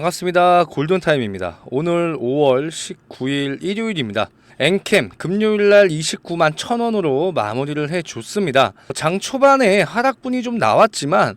반갑습니다. 골든타임입니다. 오늘 5월 19일 일요일입니다. 엔캠 금요일날 29만 1,000원으로 마무리를 해줬습니다. 장 초반에 하락분이 좀 나왔지만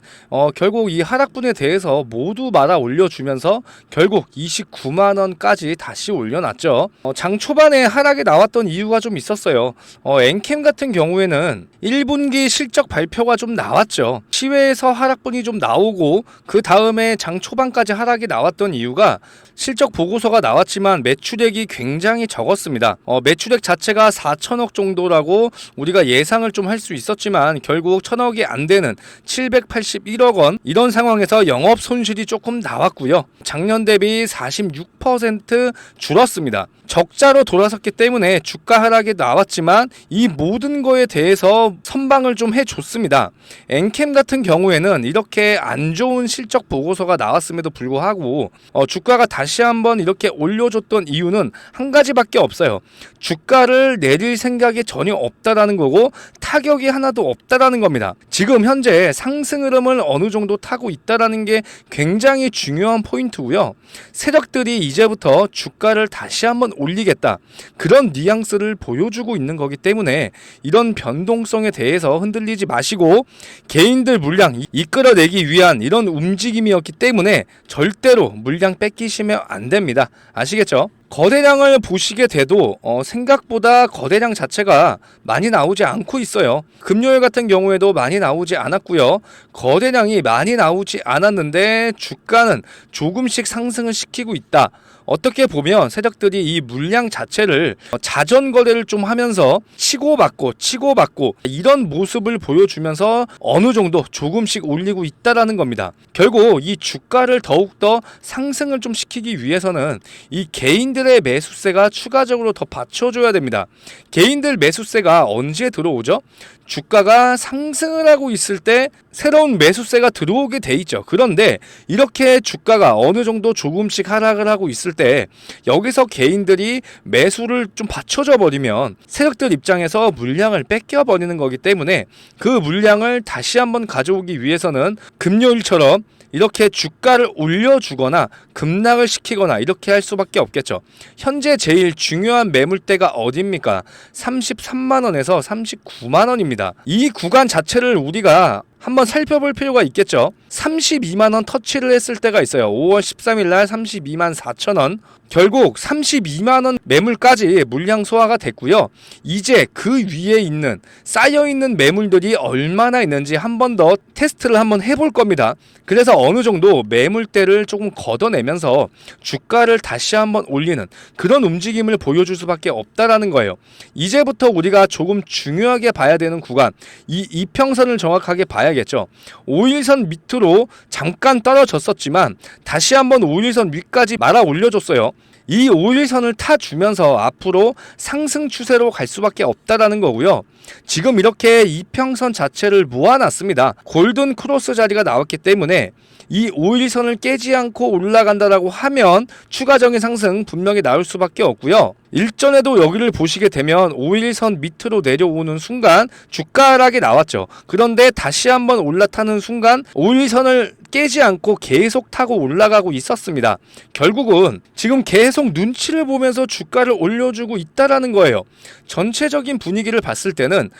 결국 이 하락분에 대해서 모두 말아 올려주면서 결국 29만원까지 다시 올려놨죠. 장 초반에 하락이 나왔던 이유가 좀 있었어요. 엔캠 같은 경우에는 1분기 실적 발표가 좀 나왔죠. 시외에서 하락분이 좀 나오고 그 다음에 장 초반까지 하락이 나왔던 이유가 실적 보고서가 나왔지만 매출액이 굉장히 적었습니다. 매출액 자체가 4천억 정도라고 우리가 예상을 좀 할 수 있었지만 결국 1,000억이 안 되는 781억 원, 이런 상황에서 영업 손실이 조금 나왔고요. 작년 대비 46% 줄었습니다. 적자로 돌아섰기 때문에 주가 하락이 나왔지만 이 모든 거에 대해서 선방을 좀 해줬습니다. 엔캠 같은 경우에는 이렇게 안 좋은 실적 보고서가 나왔음에도 불구하고 주가가 다시 한번 이렇게 올려줬던 이유는 한 가지밖에 없어요. 주가를 내릴 생각이 전혀 없다라는 거고 타격이 하나도 없다라는 겁니다. 지금 현재 상승 흐름을 어느 정도 타고 있다라는 게 굉장히 중요한 포인트고요. 세력들이 이제부터 주가를 다시 한번 올리겠다, 그런 뉘앙스를 보여주고 있는 거기 때문에 이런 변동성에 대해서 흔들리지 마시고 개인들 물량 이끌어내기 위한 이런 움직임이었기 때문에 절대로 물량 뺏기시면 안 됩니다. 아시겠죠? 거래량을 보시게 돼도 생각보다 거래량 자체가 많이 나오지 않고 있어요. 금요일 같은 경우에도 많이 나오지 않았고요. 거래량이 많이 나오지 않았는데 주가는 조금씩 상승을 시키고 있다. 어떻게 보면 세력들이 이 물량 자체를 자전 거래를 좀 하면서 치고받고 이런 모습을 보여주면서 어느 정도 조금씩 올리고 있다라는 겁니다. 결국 이 주가를 더욱더 상승을 좀 시키기 위해서는 이 개인들의 매수세가 추가적으로 더 받쳐줘야 됩니다. 개인들 매수세가 언제 들어오죠? 주가가 상승을 하고 있을 때 새로운 매수세가 들어오게 돼 있죠. 그런데 이렇게 주가가 어느 정도 조금씩 하락을 하고 있을 때 여기서 개인들이 매수를 좀 받쳐줘 버리면 세력들 입장에서 물량을 뺏겨 버리는 거기 때문에 그 물량을 다시 한번 가져오기 위해서는 금요일처럼 이렇게 주가를 올려주거나 급락을 시키거나 이렇게 할 수밖에 없겠죠. 현재 제일 중요한 매물대가 어디입니까? 33만원에서 39만원입니다. 이 구간 자체를 우리가 한번 살펴볼 필요가 있겠죠. 32만원 터치를 했을 때가 있어요. 5월 13일 날 32만 4천원. 결국 32만원 매물까지 물량 소화가 됐고요. 이제 그 위에 있는 쌓여있는 매물들이 얼마나 있는지 한 번 더 테스트를 한번 해볼 겁니다. 그래서 어느 정도 매물대를 조금 걷어내면서 주가를 다시 한번 올리는 그런 움직임을 보여줄 수밖에 없다라는 거예요. 이제부터 우리가 조금 중요하게 봐야 되는 구간, 이 이평선을 정확하게 봐야겠죠. 5일선 밑으로 잠깐 떨어졌었지만 다시 한번 5일선 위까지 말아 올려줬어요. 이 5일선을 타주면서 앞으로 상승 추세로 갈 수밖에 없다라는 거고요. 지금 이렇게 이평선 자체를 모아놨습니다. 골든 크로스 자리가 나왔기 때문에 이 5일선을 깨지 않고 올라간다라고 하면 추가적인 상승 분명히 나올 수밖에 없고요. 일전에도 여기를 보시게 되면 5일선 밑으로 내려오는 순간 주가 하락이 나왔죠. 그런데 다시 한번 올라타는 순간 5일선을 깨지 않고 계속 타고 올라가고 있었습니다. 결국은 지금 계속 눈치를 보면서 주가를 올려주고 있다라는 거예요. 전체적인 분위기를 봤을 때는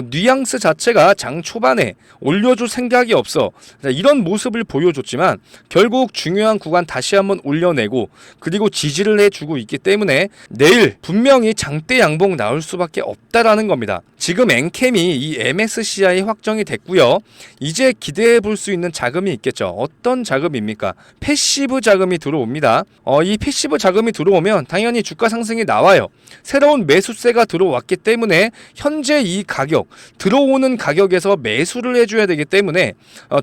뉘앙스 자체가 장 초반에 올려줄 생각이 없어, 이런 모습을 보여줬지만 결국 중요한 구간 다시 한번 올려내고 그리고 지지를 해주고 있기 때문에 내일 분명히 장대 양봉 나올 수밖에 없다라는 겁니다. 지금 엔캠이 이 MSCI 확정이 됐고요. 이제 기대해 볼 수 있는 자금이 있겠죠. 어떤 자금입니까? 패시브 자금이 들어옵니다. 이 패시브 자금이 들어오면 당연히 주가 상승이 나와요. 새로운 매수세가 들어왔기 때문에 현재 이 가격, 들어오는 가격에서 매수를 해줘야 되기 때문에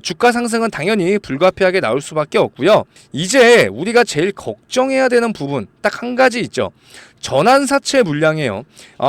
주가 상승은 당연히 불가피하게 나올 수밖에 없고요. 이제 우리가 제일 걱정해야 되는 부분 딱 한 가지 있죠. 전환사채 물량이에요.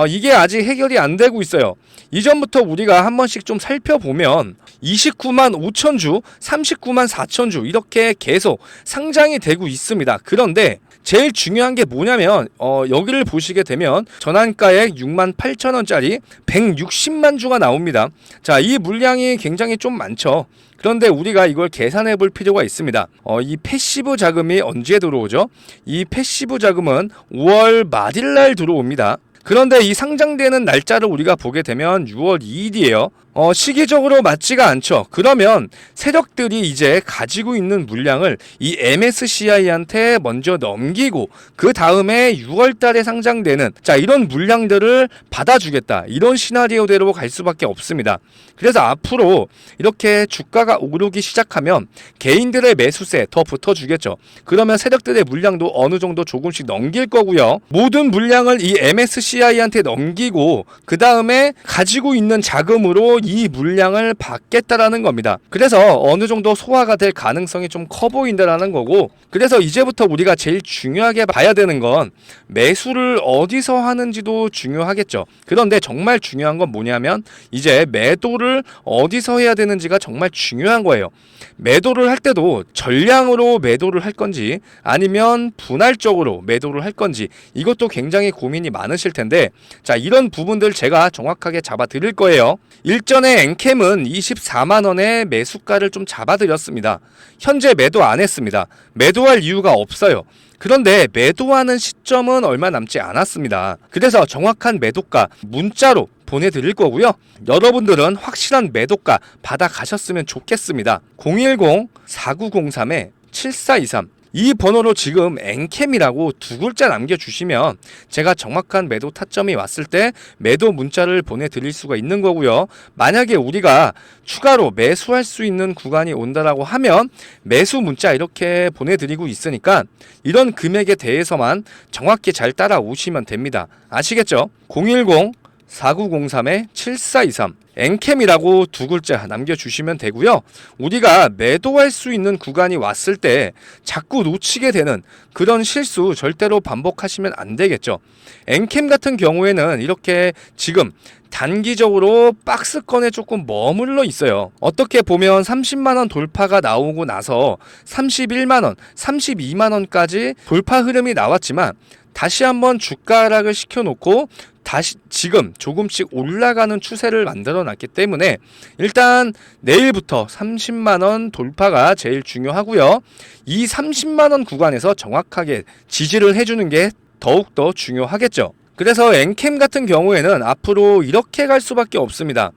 이게 아직 해결이 안 되고 있어요. 이전부터 우리가 한 번씩 좀 살펴보면 29만 5천 주, 39만 4천 주 이렇게 계속 상장이 되고 있습니다. 그런데 제일 중요한 게 뭐냐면 여기를 보시게 되면 전환가액 68,000원짜리 160만 주가 나옵니다. 자, 이 물량이 굉장히 좀 많죠. 그런데 우리가 이걸 계산해 볼 필요가 있습니다. 이 패시브 자금이 언제 들어오죠? 이 패시브 자금은 5월 말일날 들어옵니다. 그런데 이 상장되는 날짜를 우리가 보게 되면 6월 2일이에요. 시기적으로 맞지가 않죠. 그러면 세력들이 이제 가지고 있는 물량을 이 MSCI한테 먼저 넘기고 그 다음에 6월 달에 상장되는 이런 물량들을 받아주겠다. 이런 시나리오대로 갈 수밖에 없습니다. 그래서 앞으로 이렇게 주가가 오르기 시작하면 개인들의 매수세 더 붙어주겠죠. 그러면 세력들의 물량도 어느 정도 조금씩 넘길 거고요. 모든 물량을 이 MSCI한테 넘기고 그 다음에 가지고 있는 자금으로 이 물량을 받겠다라는 겁니다. 그래서 어느 정도 소화가 될 가능성이 좀 커 보인다라는 거고, 그래서 이제부터 우리가 제일 중요하게 봐야 되는 건 매수를 어디서 하는지도 중요하겠죠. 그런데 정말 중요한 건 뭐냐면 이제 매도를 어디서 해야 되는지가 정말 중요한 거예요. 매도를 할 때도 전량으로 매도를 할 건지 아니면 분할적으로 매도를 할 건지 이것도 굉장히 고민이 많으실 텐데, 자, 이런 부분들 제가 정확하게 잡아 드릴 거예요. 일전에 엔캠은 24만원의 매수가를 좀 잡아 드렸습니다. 현재 매도 안 했습니다. 매도할 이유가 없어요. 그런데 매도하는 시점은 얼마 남지 않았습니다. 그래서 정확한 매도가 문자로 보내드릴 거고요. 여러분들은 확실한 매도가 받아가셨으면 좋겠습니다. 010-4903-7423 이 번호로 지금 엔캠이라고 두 글자 남겨주시면 제가 정확한 매도 타점이 왔을 때 매도 문자를 보내드릴 수가 있는 거고요. 만약에 우리가 추가로 매수할 수 있는 구간이 온다라고 하면 매수 문자 이렇게 보내드리고 있으니까 이런 금액에 대해서만 정확히 잘 따라오시면 됩니다. 아시겠죠? 010-4903-7423 엔캠이라고 두 글자 남겨주시면 되고요. 우리가 매도할 수 있는 구간이 왔을 때 자꾸 놓치게 되는 그런 실수 절대로 반복하시면 안 되겠죠. 엔캠 같은 경우에는 이렇게 지금 단기적으로 박스권에 조금 머물러 있어요. 어떻게 보면 30만원 돌파가 나오고 나서 31만원, 32만원까지 돌파 흐름이 나왔지만 다시 한번 주가 하락을 시켜놓고 다시 지금 조금씩 올라가는 추세를 만들어 놨기 때문에 일단 내일부터 30만원 돌파가 제일 중요하고요. 이 30만원 구간에서 정확하게 지지를 해주는 게 더욱더 중요하겠죠. 그래서 엔캠 같은 경우에는 앞으로 이렇게 갈 수밖에 없습니다.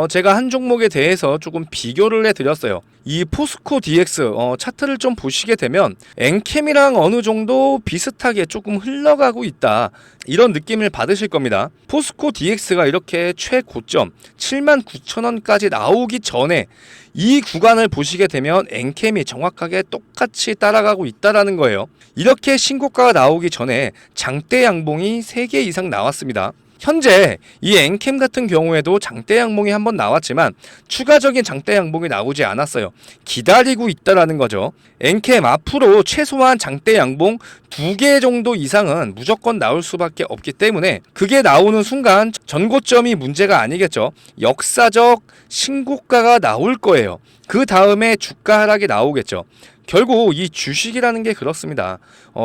제가 한 종목에 대해서 조금 비교를 해드렸어요. 이 포스코 DX 차트를 좀 보시게 되면 엔캠이랑 어느 정도 비슷하게 조금 흘러가고 있다, 이런 느낌을 받으실 겁니다. 포스코 DX가 이렇게 최고점 79,000원까지 나오기 전에 이 구간을 보시게 되면 엔캠이 정확하게 똑같이 따라가고 있다라는 거예요. 이렇게 신고가가 나오기 전에 장대 양봉이 3개 이상 나왔습니다. 현재 이 엔캠 같은 경우에도 장대 양봉이 한번 나왔지만 추가적인 장대 양봉이 나오지 않았어요. 기다리고 있다라는 거죠. 엔캠 앞으로 최소한 장대 양봉 2개 정도 이상은 무조건 나올 수밖에 없기 때문에 그게 나오는 순간 전고점이 문제가 아니겠죠. 역사적 신고가가 나올 거예요. 그 다음에 주가 하락이 나오겠죠. 결국 이 주식이라는 게 그렇습니다.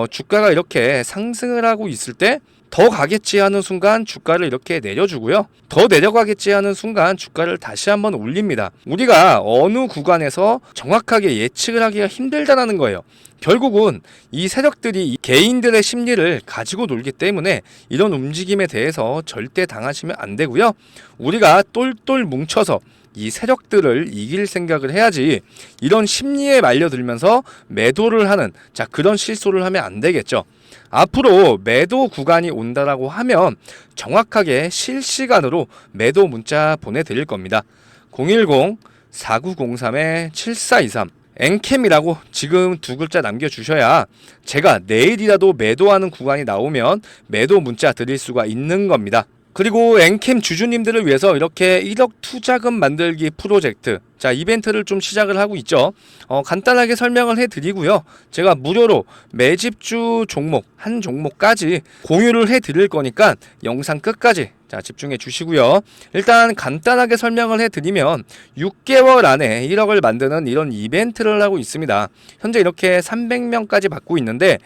주가가 이렇게 상승을 하고 있을 때 더 가겠지 하는 순간 주가를 이렇게 내려주고요. 더 내려가겠지 하는 순간 주가를 다시 한번 올립니다. 우리가 어느 구간에서 정확하게 예측을 하기가 힘들다는 거예요. 결국은 이 세력들이 개인들의 심리를 가지고 놀기 때문에 이런 움직임에 대해서 절대 당하시면 안 되고요. 우리가 똘똘 뭉쳐서 이 세력들을 이길 생각을 해야지 이런 심리에 말려들면서 매도를 하는 그런 실수를 하면 안 되겠죠. 앞으로 매도 구간이 온다라고 하면 정확하게 실시간으로 매도 문자 보내드릴 겁니다. 010-4903-7423 엔캠이라고 지금 두 글자 남겨주셔야 제가 내일이라도 매도하는 구간이 나오면 매도 문자 드릴 수가 있는 겁니다. 그리고 엔캠 주주님들을 위해서 이렇게 1억 투자금 만들기 프로젝트, 자, 이벤트를 좀 시작을 하고 있죠. 간단하게 설명을 해드리고요. 제가 무료로 매집주 종목 한 종목까지 공유를 해드릴 거니까 영상 끝까지 자, 집중해 주시고요. 일단 간단하게 설명을 해드리면 6개월 안에 1억을 만드는 이런 이벤트를 하고 있습니다. 현재 이렇게 300명까지 받고 있는데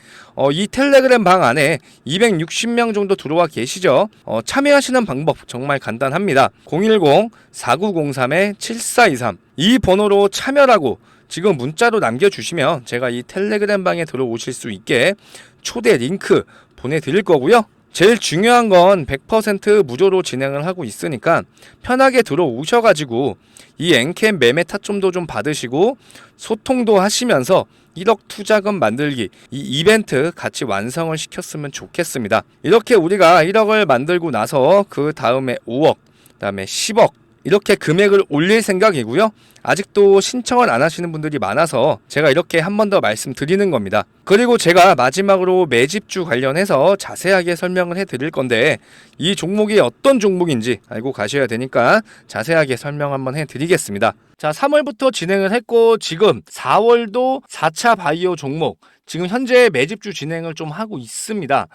이 텔레그램 방 안에 260명 정도 들어와 계시죠. 참여하시는 방법 정말 간단합니다. 010-4903-7423 이 번호로 참여라고 지금 문자로 남겨주시면 제가 이 텔레그램 방에 들어오실 수 있게 초대 링크 보내드릴 거고요. 제일 중요한 건 100% 무료로 진행을 하고 있으니까 편하게 들어오셔가지고 이 엔캠 매매 타점도 좀 받으시고 소통도 하시면서 1억 투자금 만들기 이 이벤트 같이 완성을 시켰으면 좋겠습니다. 이렇게 우리가 1억을 만들고 나서 그 다음에 5억, 그 다음에 10억 이렇게 금액을 올릴 생각이고요. 아직도 신청을 안 하시는 분들이 많아서 제가 이렇게 한 번 더 말씀드리는 겁니다. 그리고 제가 마지막으로 매집주 관련해서 자세하게 설명을 해드릴 건데 이 종목이 어떤 종목인지 알고 가셔야 되니까 자세하게 설명 한번 해드리겠습니다. 자, 3월부터 진행을 했고 지금 4월도 4차 바이오 종목 지금 현재 매집주 진행을 좀 하고 있습니다.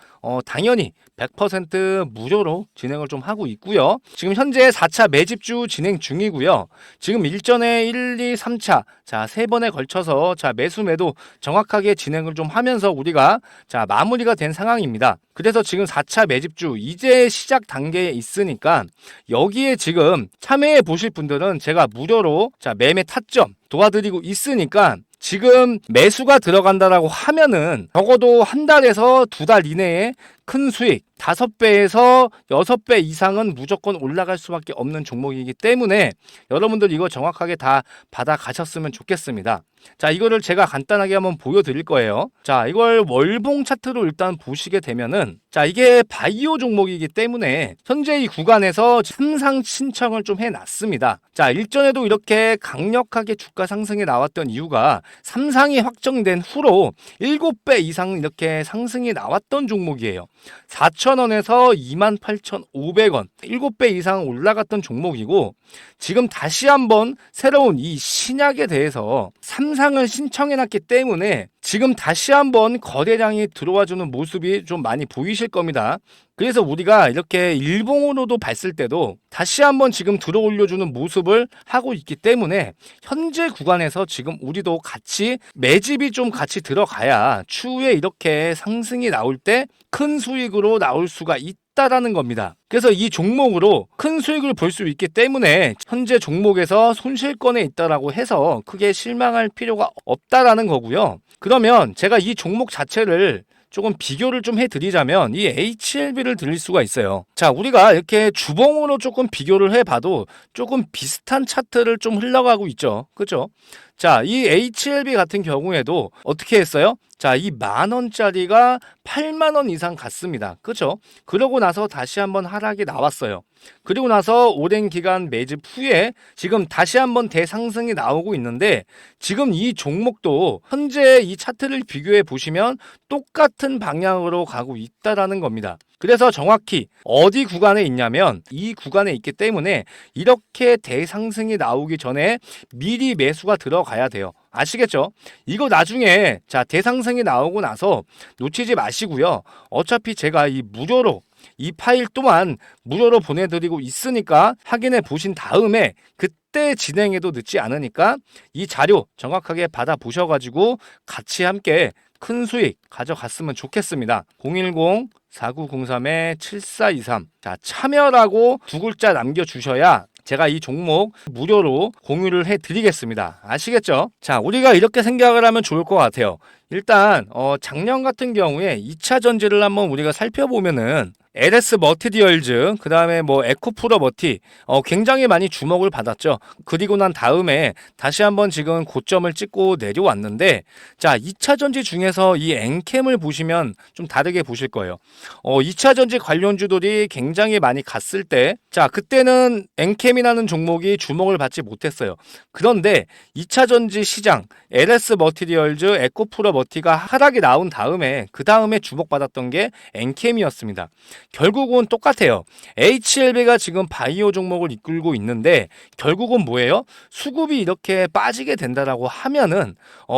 당연히 100% 무료로 진행을 좀 하고 있고요. 지금 현재 4차 매집주 진행 중이고요. 지금 일전에 1, 2, 3차 자, 3번에 걸쳐서 자, 매수 매도 정확하게 진행을 좀 하면서 우리가 자, 마무리가 된 상황입니다. 그래서 지금 4차 매집주 이제 시작 단계에 있으니까 여기에 지금 참여해 보실 분들은 제가 무료로 자, 매매 타점 도와드리고 있으니까 지금 매수가 들어간다라고 하면은 적어도 한 달에서 2달 이내에 큰 수익 5배에서 6배 이상은 무조건 올라갈 수밖에 없는 종목이기 때문에 여러분들 이거 정확하게 다 받아 가셨으면 좋겠습니다. 자, 이거를 제가 간단하게 한번 보여드릴 거예요. 자, 이걸 월봉 차트로 일단 보시게 되면은 자, 이게 바이오 종목이기 때문에 현재 이 구간에서 삼상 신청을 좀 해놨습니다. 자, 일전에도 이렇게 강력하게 주가 상승이 나왔던 이유가 삼상이 확정된 후로 7배 이상 이렇게 상승이 나왔던 종목이에요. 4,000원에서 28,500원 7배 이상 올라갔던 종목이고 지금 다시 한번 새로운 이 신약에 대해서 삼상을 신청해놨기 때문에 지금 다시 한번 거래량이 들어와주는 모습이 좀 많이 보이실 겁니다. 그래서 우리가 이렇게 일봉으로도 봤을 때도 다시 한번 지금 들어올려주는 모습을 하고 있기 때문에 현재 구간에서 지금 우리도 같이 매집이 좀 같이 들어가야 추후에 이렇게 상승이 나올 때 큰 수익으로 나올 수가 있다라는 겁니다. 그래서 이 종목으로 큰 수익을 볼 수 있기 때문에 현재 종목에서 손실권에 있다라고 해서 크게 실망할 필요가 없다라는 거고요. 그러면 제가 이 종목 자체를 조금 비교를 좀 해드리자면 이 HLB를 드릴 수가 있어요. 자, 우리가 이렇게 주봉으로 조금 비교를 해봐도 조금 비슷한 차트를 좀 흘러가고 있죠. 그죠? 자, 이 HLB 같은 경우에도 어떻게 했어요? 자, 이 10,000원짜리가 80,000원 이상 갔습니다. 그죠? 그러고 나서 다시 한번 하락이 나왔어요. 그리고 나서 오랜 기간 매집 후에 지금 다시 한번 대상승이 나오고 있는데 지금 이 종목도 현재 이 차트를 비교해 보시면 똑같은 방향으로 가고 있다라는 겁니다. 그래서 정확히 어디 구간에 있냐면 이 구간에 있기 때문에 이렇게 대상승이 나오기 전에 미리 매수가 들어가야 돼요. 아시겠죠? 이거 나중에 자, 대상승이 나오고 나서 놓치지 마시고요. 어차피 제가 이 무료로 이 파일 또한 무료로 보내드리고 있으니까 확인해 보신 다음에 그때 진행해도 늦지 않으니까 이 자료 정확하게 받아 보셔가지고 같이 함께 큰 수익 가져갔으면 좋겠습니다. 010-4903-7423 자, 참여라고 2글자 남겨주셔야 제가 이 종목 무료로 공유를 해드리겠습니다. 아시겠죠? 자, 우리가 이렇게 생각을 하면 좋을 것 같아요. 일단 작년 같은 경우에 2차 전지를 한번 우리가 살펴보면은 LS 머티리얼즈, 그 다음에 뭐 에코프로 머티, 굉장히 많이 주목을 받았죠. 그리고 난 다음에 다시 한번 지금 고점을 찍고 내려왔는데, 자, 2차 전지 중에서 이 엔캠을 보시면 좀 다르게 보실 거예요. 2차 전지 관련주들이 굉장히 많이 갔을 때, 자, 그때는 엔캠이라는 종목이 주목을 받지 못했어요. 그런데 2차 전지 시장, LS 머티리얼즈, 에코프로 머티가 하락이 나온 다음에 그 다음에 주목받았던 게 엔캠이었습니다. 결국은 똑같아요. HLB가 지금 바이오 종목을 이끌고 있는데 결국은 뭐예요? 수급이 이렇게 빠지게 된다라고 하면은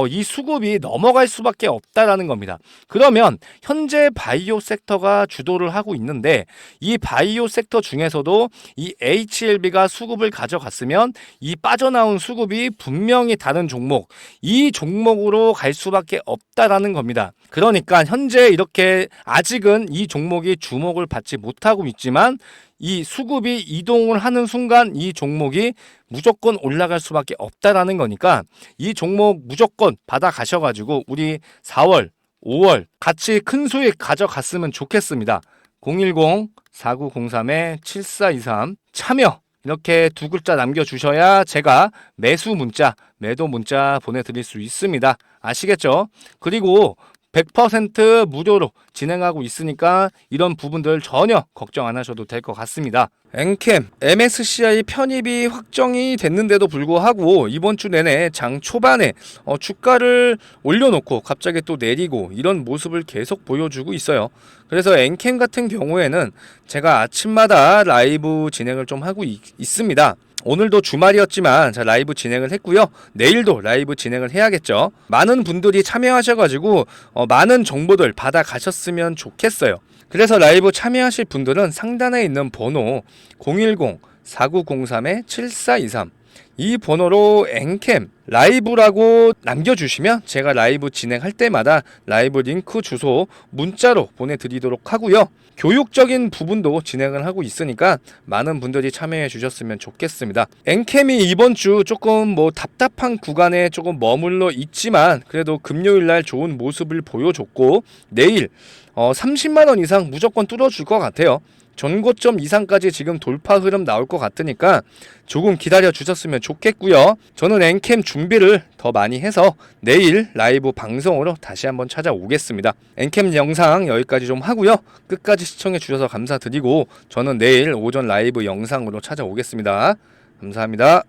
이 수급이 넘어갈 수밖에 없다라는 겁니다. 그러면 현재 바이오 섹터가 주도를 하고 있는데 이 바이오 섹터 중에서도 이 HLB가 수급을 가져갔으면 이 빠져나온 수급이 분명히 다른 종목, 이 종목으로 갈 수밖에 없다라는 겁니다. 그러니까 현재 이렇게 아직은 이 종목이 주목을 받지 못하고 있지만 이 수급이 이동을 하는 순간 이 종목이 무조건 올라갈 수밖에 없다라는 거니까 이 종목 무조건 받아 가셔가지고 우리 4월, 5월 같이 큰 수익 가져갔으면 좋겠습니다. 010-4903-7423 참여 이렇게 두 글자 남겨주셔야 제가 매수 문자, 매도 문자 보내드릴 수 있습니다. 아시겠죠? 그리고 100% 무료로 진행하고 있으니까 이런 부분들 전혀 걱정 안 하셔도 될 것 같습니다. 엔캠, MSCI 편입이 확정이 됐는데도 불구하고 이번 주 내내 장 초반에 주가를 올려놓고 갑자기 또 내리고 이런 모습을 계속 보여주고 있어요. 그래서 엔캠 같은 경우에는 제가 아침마다 라이브 진행을 좀 하고 있습니다. 오늘도 주말이었지만 자 라이브 진행을 했고요. 내일도 라이브 진행을 해야겠죠. 많은 분들이 참여하셔가지고 많은 정보들 받아 가셨으면 좋겠어요. 그래서 라이브 참여하실 분들은 상단에 있는 번호 010-4903-7423 이 번호로 엔캠 라이브라고 남겨주시면 제가 라이브 진행할 때마다 라이브 링크 주소 문자로 보내드리도록 하고요. 교육적인 부분도 진행을 하고 있으니까 많은 분들이 참여해 주셨으면 좋겠습니다. 엔캠이 이번 주 조금 답답한 구간에 조금 머물러 있지만 그래도 금요일날 좋은 모습을 보여줬고 내일 30만원 이상 무조건 뚫어줄 것 같아요. 전고점 이상까지 지금 돌파 흐름 나올 것 같으니까 조금 기다려 주셨으면 좋겠고요. 저는 엔캠 준비를 더 많이 해서 내일 라이브 방송으로 다시 한번 찾아오겠습니다. 엔캠 영상 여기까지 좀 하고요. 끝까지 시청해 주셔서 감사드리고 저는 내일 오전 라이브 영상으로 찾아오겠습니다. 감사합니다.